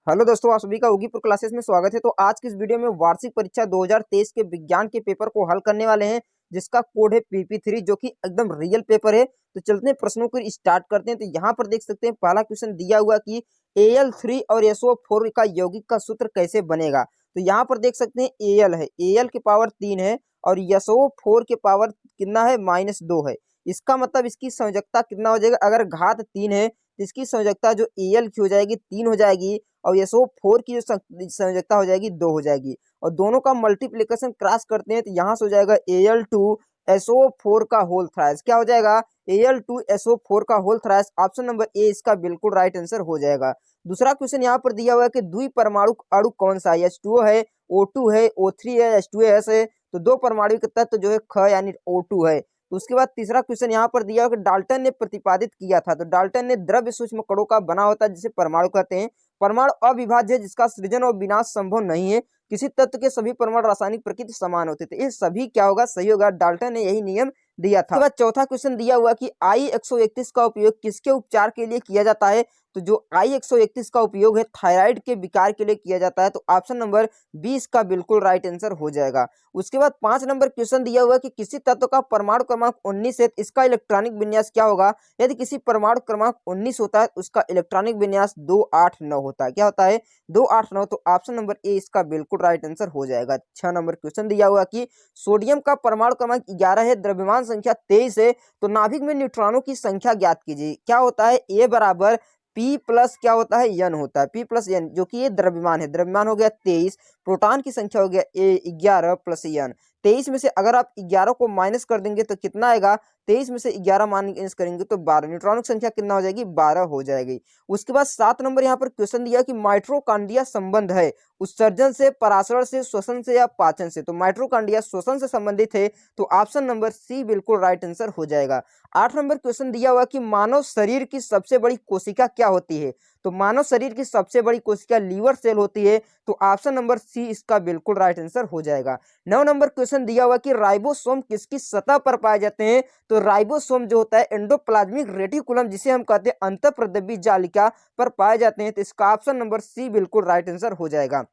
Hello दोस्तों, आप सभी का उगीपुर क्लासेस में स्वागत है। तो आज की इस वीडियो में वार्षिक परीक्षा 2023 के विज्ञान के पेपर को हल करने वाले हैं, जिसका कोड है PP3, जो कि एकदम रियल पेपर है। तो चलते हैं प्रश्नों को स्टार्ट करते हैं। तो यहाँ पर देख सकते हैं पहला क्वेश्चन दिया हुआ कि Al3 और SO4 का यौगिक का सूत्र कैसे बनेगा। तो यहाँ पर देख सकते हैं Al है, Al की पावर 3 है और SO4 के पावर कितना है, -2 है। इसका मतलब इसकी संयोजकता कितना हो जाएगा, अगर घात 3 है तो इसकी संयोजकता जो Al की हो जाएगी 3 हो जाएगी और SO4 की जो संयोजकता हो जाएगी 2 हो जाएगी। और दोनों का मल्टीप्लिकेशन क्रॉस करते हैं तो यहाँ से हो जाएगा Al2SO4 का होल थ्राइस। क्या हो जाएगा, Al2SO4 का whole thrice. Option number A इसका बिल्कुल राइट आंसर हो जाएगा। दूसरा क्वेश्चन यहाँ पर दिया हुआ है कि द्विपरमाणु अणु कौन सा है, H2O है, O2 है, O3 है, H2S है। तो दो परमाणु के तत्व जो है ख यानी O2 है। तो उसके बाद तीसरा क्वेश्चन यहाँ पर दिया हुआ कि डाल्टन ने प्रतिपादित किया था। तो डाल्टन ने द्रव्य सूक्ष्म कणों का बना होता है जिसे परमाणु कहते हैं। परमाणु अविभाज्य है जिसका सृजन और विनाश संभव नहीं है। किसी तत्व के सभी परमाणु रासायनिक प्रकृति समान होते थे। ये सभी क्या होगा, सही होगा। डाल्टन ने यही नियम दिया था। उसके बाद चौथा क्वेश्चन दिया हुआ कि I-131 का उपयोग किसके उपचार के लिए किया जाता है। तो जो I-131 का उपयोग है थायराइड के विकार के लिए किया जाता है। तो ऑप्शन नंबर बी इसका बिल्कुल राइट आंसर हो जाएगा। उसके बाद 5 नंबर क्वेश्चन दिया हुआ कि किसी तत्व का परमाणु क्रमांक 19 है, इसका इलेक्ट्रॉनिक विन्यास क्या होगा। यदि किसी परमाणु क्रमांक 19 होता है तो उसका इलेक्ट्रॉनिक विन्यास 289 होता है। क्या होता है, 289। तो ऑप्शन नंबर ए इसका बिल्कुल राइट आंसर हो जाएगा। 6 नंबर क्वेश्चन दिया हुआ कि सोडियम का परमाणु क्रमांक 11 है, द्रव्यमान संख्या 23 है, तो नाभिक में न्यूट्रॉनों की संख्या ज्ञात कीजिए। क्या होता है, ए बराबर P प्लस क्या होता है, N होता है, P प्लस N, जो कि ये द्रव्यमान है। द्रव्यमान हो गया 23, प्रोटॉन की संख्या हो गया ए 11 प्लस N। 23 में से अगर आप 11 को माइनस कर देंगे तो कितना आएगा, 23 में से 11 माइनस करेंगे तो 12। न्यूट्रॉनिक संख्या कितना हो जाएगी, 12 हो जाएगी। उसके बाद 7 नंबर यहाँ पर क्वेश्चन दिया कि माइटोकॉन्ड्रिया संबंध है उत्सर्जन से, परासरण से, श्वसन से या पाचन से। तो माइटोकॉन्ड्रिया श्वसन से संबंधित है। तो ऑप्शन नंबर सी बिल्कुल राइट आंसर हो जाएगा। 8 नंबर क्वेश्चन दिया हुआ कि मानव शरीर की सबसे बड़ी कोशिका क्या होती है। तो मानव शरीर की सबसे बड़ी कोशिका लीवर सेल होती है। तो ऑप्शन नंबर सी इसका बिल्कुल राइट आंसर हो जाएगा। 9 नंबर क्वेश्चन दिया हुआ कि राइबोसोम किसकी सतह पर पाए जाते हैं। तो राइबोसोम जो होता है एंडोप्लाज्मिक रेटिकुलम, जिसे हम कहते हैं अंतःप्रद्रव्य जालिका पर पाए जाते हैं। तो इसका ऑप्शन नंबर सी बिल्कुल राइट आंसर हो जाएगा।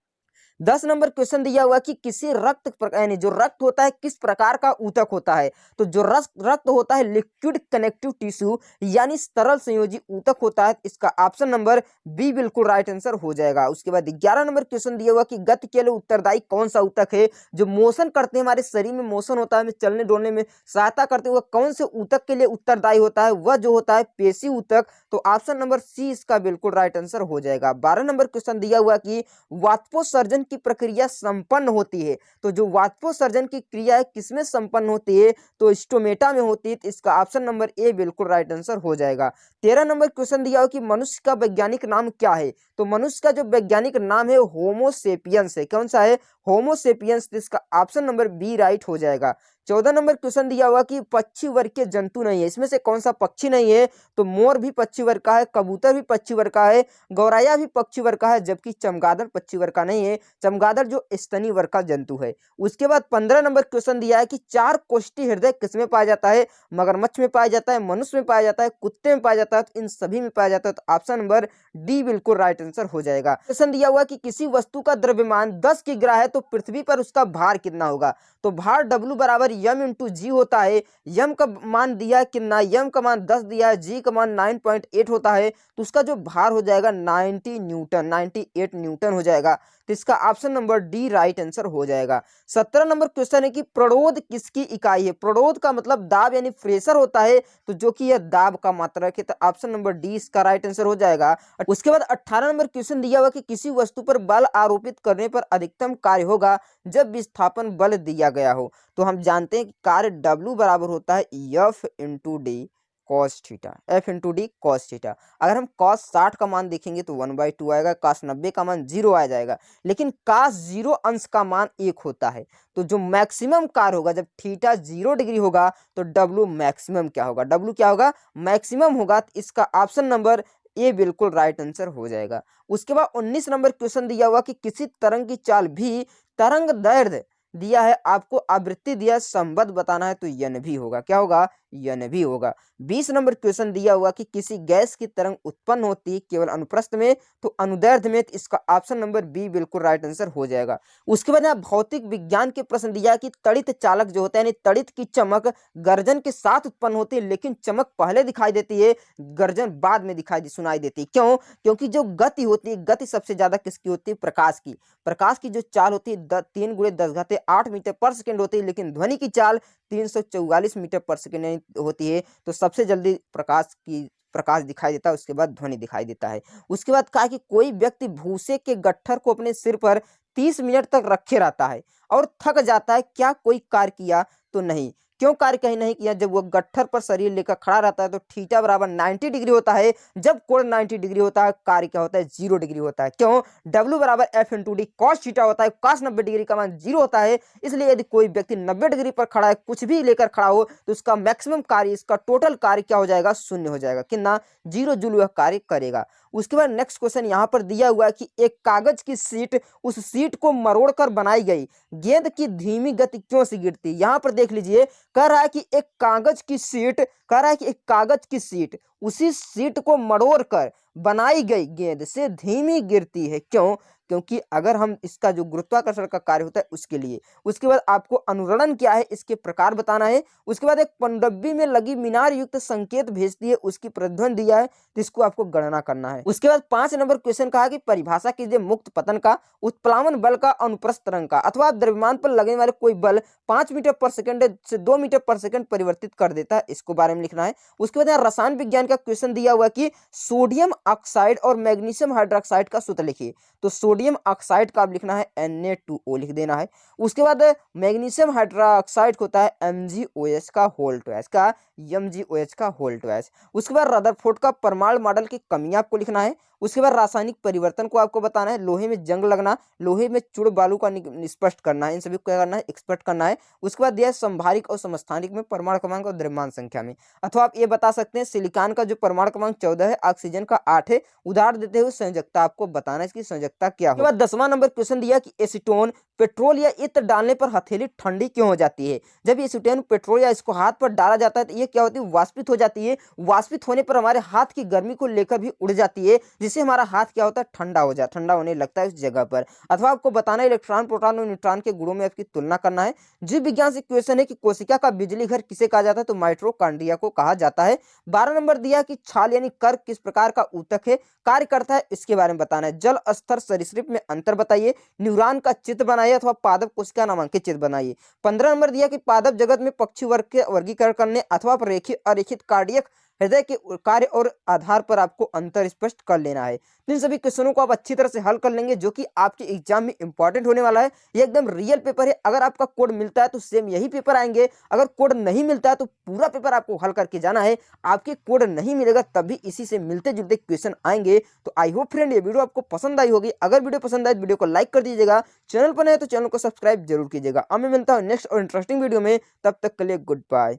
10 नंबर क्वेश्चन दिया हुआ कि किसी यानी जो रक्त होता है किस प्रकार का ऊतक होता है। तो जो रक्त होता है लिक्विड कनेक्टिव टिश्यू यानी तरल संयोजी ऊतक होता है। इसका ऑप्शन नंबर बी बिल्कुल राइट आंसर हो जाएगा। उसके बाद 11 नंबर क्वेश्चन दिया हुआ कि गति के लिए उत्तरदायी कौन सा ऊतक है। जो मोशन करते हैं, हमारे शरीर में मोशन होता है, हमें चलने डोलने में सहायता करते हुए कौन से ऊतक के लिए उत्तरदायी होता है, वह जो होता है पेशी ऊतक। तो ऑप्शन नंबर सी इसका बिल्कुल राइट आंसर हो जाएगा। 12 नंबर क्वेश्चन दिया हुआ कि वाष्पोत्सर्जन की प्रक्रिया संपन्न होती है। तो जो वाष्पोत्सर्जन की क्रिया है किसमें संपन्न होती है, तो स्टोमेटा में होती है। तो इसका ऑप्शन नंबर ए बिल्कुल राइट आंसर हो जाएगा। 13 नंबर क्वेश्चन दिया हो कि मनुष्य का वैज्ञानिक नाम क्या है। तो मनुष्य का जो वैज्ञानिक नाम है होमोसेपियंस है। कौन सा है, होमोसेपियंस। इसका ऑप्शन नंबर बी राइट हो जाएगा। 14 नंबर क्वेश्चन दिया हुआ कि पक्षी वर्ग के जंतु नहीं है, इसमें से कौन सा पक्षी नहीं है। तो मोर भी पक्षी वर्ग का है, कबूतर भी पक्षी वर्ग का है, गौरैया भी पक्षी वर्ग का है, जबकि चमगादड़ पक्षी वर्ग का नहीं है। चमगादड़ जो स्तनी वर्ग का जंतु है। उसके बाद 15 नंबर क्वेश्चन दिया है कि चार कोष्ठी हृदय किसमें पाया जाता है। मगरमच्छ में पाया जाता है, मनुष्य में पाया जाता है, कुत्ते में पाया जाता है, तो इन सभी में पाया जाता है। तो ऑप्शन नंबर डी बिल्कुल राइट आंसर हो जाएगा। क्वेश्चन दिया हुआ कि किसी वस्तु का द्रव्यमान 10 किग्रा है तो पृथ्वी पर उसका भार कितना होगा। तो भार W बराबर m इंटू जी होता है। m का मान दिया है कितना, m का मान 10 दिया है, g का मान 9.8 होता है। तो उसका जो भार हो जाएगा 90 न्यूटन, 98 न्यूटन हो जाएगा। तो इसका option number D right answer हो जाएगा। 17 नंबर क्वेश्चन है कि प्रणोद किसकी इकाई है। प्रणोद का मतलब दाब यानी प्रेशर होता है, तो जो कि यह दाब का मात्रक है। तो ऑप्शन नंबर डी इसका राइट आंसर हो जाएगा। उसके बाद 18 नंबर क्वेश्चन दिया हुआ कि किसी वस्तु पर बल आरोपित करने पर अधिकतम कार्य होगा जब विस्थापन बल दिया गया हो। तो हम जानते हैं कि कार्य W बराबर होता है F into D cos theta, F into D cos theta. अगर हम cos 60 का मान देखेंगे तो 1/2 आएगा, cos 90 का मान 0 आ जाएगा, लेकिन cos 0 अंश का मान 1 होता है। तो जो मैक्सिमम कार्य होगा जब थीटा 0 डिग्री होगा तो W मैक्सिमम क्या होगा, W क्या होगा, मैक्सिमम होगा। तो इसका ऑप्शन नंबर ए बिल्कुल राइट आंसर हो जाएगा। उसके बाद 19 नंबर क्वेश्चन दिया हुआ कि किसी तरंग की चाल भी तरंग दैर्ध्य दिया है आपको आवृत्ति दिया है, संबद्ध बताना है, तो यन भी होगा। क्या होगा? यन भी होगा। 20 नंबर क्वेश्चन दिया हुआ कि किसी गैस की तरंग उत्पन्न होती है केवल अनुप्रस्थ में, तो अनुदैर्ध्य में, तो इसका ऑप्शन नंबर बी बिल्कुल राइट आंसर हो जाएगा। उसके बाद यहाँ भौतिक विज्ञान के प्रश्न दिया है कि तड़ित चालक जो होता है, यानी तड़ित की चमक गर्जन के साथ उत्पन्न होती है, लेकिन चमक पहले दिखाई देती है, गर्जन बाद में सुनाई देती है। क्यों? क्योंकि जो गति होती है, गति सबसे ज्यादा किसकी होती है? प्रकाश की। प्रकाश की जो चाल होती है 3 × 10⁸ मीटर पर सेकेंड होती है, लेकिन ध्वनि की चाल 344 मीटर पर सेकेंड होती है। तो सबसे जल्दी प्रकाश दिखाई देता है, उसके बाद ध्वनि दिखाई देता है। उसके बाद कहा कि कोई व्यक्ति भूसे के गट्ठर को अपने सिर पर 30 मिनट तक रखे रहता है और थक जाता है, क्या कोई कार्य किया? तो नहीं। क्यों कार्य कहीं नहीं किया? जब वो गट्ठर पर शरीर लेकर खड़ा रहता है तो थीटा बराबर 90 डिग्री होता है। जब कोण 90 डिग्री होता है, कार्य क्या होता है? 0 डिग्री होता है। क्यों? W बराबर F × D cos थीटा होता है, cos 90 डिग्री का मान 0 होता है। इसलिए यदि कोई व्यक्ति 90 डिग्री पर खड़ा है, कुछ भी लेकर खड़ा हो, तो उसका मैक्सिमम कार्य, इसका टोटल कार्य क्या हो जाएगा? 0 हो जाएगा। कितना? 0 जूल वह कार्य करेगा। उसके बाद नेक्स्ट क्वेश्चन यहाँ पर दिया हुआ है कि एक कागज की शीट, उस शीट को मरोड़कर बनाई गई गेंद की धीमी गति क्यों से गिरती? यहाँ पर देख लीजिए, कह रहा है कि एक कागज की शीट, कह रहा है कि एक कागज की शीट, उसी शीट को मरोड़कर बनाई गई गेंद से धीमी गिरती है। क्यों? क्योंकि अगर हम इसका जो गुरुत्वाकर्षण का कार्य होता है उसके लिए। उसके बाद आपको अनुरणन क्या है, इसके प्रकार बताना है। उसके बाद एक पनडब्बी में लगी मीनार युक्त संकेत भेजती है, उसकी प्रतिध्वनि दिया है, तो इसको आपको गणना करना है। उसके बाद 5 नंबर क्वेश्चन कहा कि परिभाषा कीजिए मुक्त पतन का, उत्प्लावन बल का, अनुप्रस्थ तरंग का। अथवा द्रव्यमान पर लगने वाले कोई बल 5 मीटर पर सेकंड से 2 मीटर पर सेकंड परिवर्तित कर देता है, इसको बारे में लिखना है। उसके बाद रसायन विज्ञान का क्वेश्चन दिया हुआ कि सोडियम ऑक्साइड और मैग्नीशियम हाइड्रोक्साइड का सूत्र लिखिए। तो सोडियम ऑक्साइड का आप लिखना है Na2O लिख देना है। उसके बाद मैग्नीशियम हाइड्रोक्साइड होता है MgOH का होल ट्वाइस का, MgOH का होल ट्वाइस। उसके बाद रदरफोर्ड का परमाणु मॉडल की कमियां आपको लिखना है। उसके बाद रासायनिक परिवर्तन को आपको बताना है। लोहे में जंग लगना, लोहे में चूड़ बालू का स्पष्ट करना है, इन सभी को क्या करना है? एक्सपेक्ट करना है। उसके बाद दिया है संभारिक और समस्थानिक में परमाणु क्रमांक और द्रव्यमान संख्या में। अथवा आप ये बता सकते हैं सिलिकॉन का जो परमाणु क्रमांक 14 है, ऑक्सीजन का 8 है। उदाहरण देते हुए संयोजकता आपको बताना है, इसकी संयोजकता क्या हो। 10वां नंबर क्वेश्चन दिया कि एसीटोन, पेट्रोल या इत्र डालने पर हथेली ठंडी क्यों हो जाती है? जब एसीटोन, पेट्रोल या इसको हाथ पर डाला जाता है तो ये क्या होती है? वाष्पित हो जाती है। वाष्पित होने पर हमारे हाथ की गर्मी को लेकर भी उड़ जाती है, जिससे हमारा हाथ क्या होता है? ठंडा होने लगता है उस जगह पर। अथवा आपको बताना है इलेक्ट्रॉन, प्रोटॉन और न्यूट्रॉन के गुणों में आपकी तुलना करना है। जीव विज्ञान से क्वेश्चन है कि कोशिका का बिजली घर किसे कहा जाता है? तो माइटोकॉन्ड्रिया को कहा जाता है। 12 नंबर दिया कि छाल यानी कर्क किस प्रकार का ऊतक है, कार्य करता है, इसके बारे में बताना है। जल स्तर सरीसृप में अंतर बताइए। न्यूरॉन का चित्र बनाइए अथवा पादप कोशिका नामांकित चित्र बनाइए। 15 नंबर दिया कि पादप जगत में पक्षी वर्ग के वर्गीकरण करने अथवा रेखित अरेखित कार्डियक हृदय के कार्य और आधार पर आपको अंतर स्पष्ट कर लेना है। तो इन सभी क्वेश्चनों को आप अच्छी तरह से हल कर लेंगे, जो कि आपके एग्जाम में इंपॉर्टेंट होने वाला है। ये एकदम रियल पेपर है। अगर आपका कोड मिलता है तो सेम यही पेपर आएंगे, अगर कोड नहीं मिलता है तो पूरा पेपर आपको हल करके जाना है। आपके कोड नहीं मिलेगा तब भी इसी से मिलते जुलते क्वेश्चन आएंगे। तो आई होप फ्रेंड ये वीडियो आपको पसंद आई होगी। अगर वीडियो पसंद आए तो वीडियो को लाइक कर दीजिएगा, चैनल पर नए तो चैनल को सब्सक्राइब जरूर कीजिएगा। अब मैं मिलता हूँ नेक्स्ट और इंटरेस्टिंग वीडियो में, तब तक के लिए गुड बाय।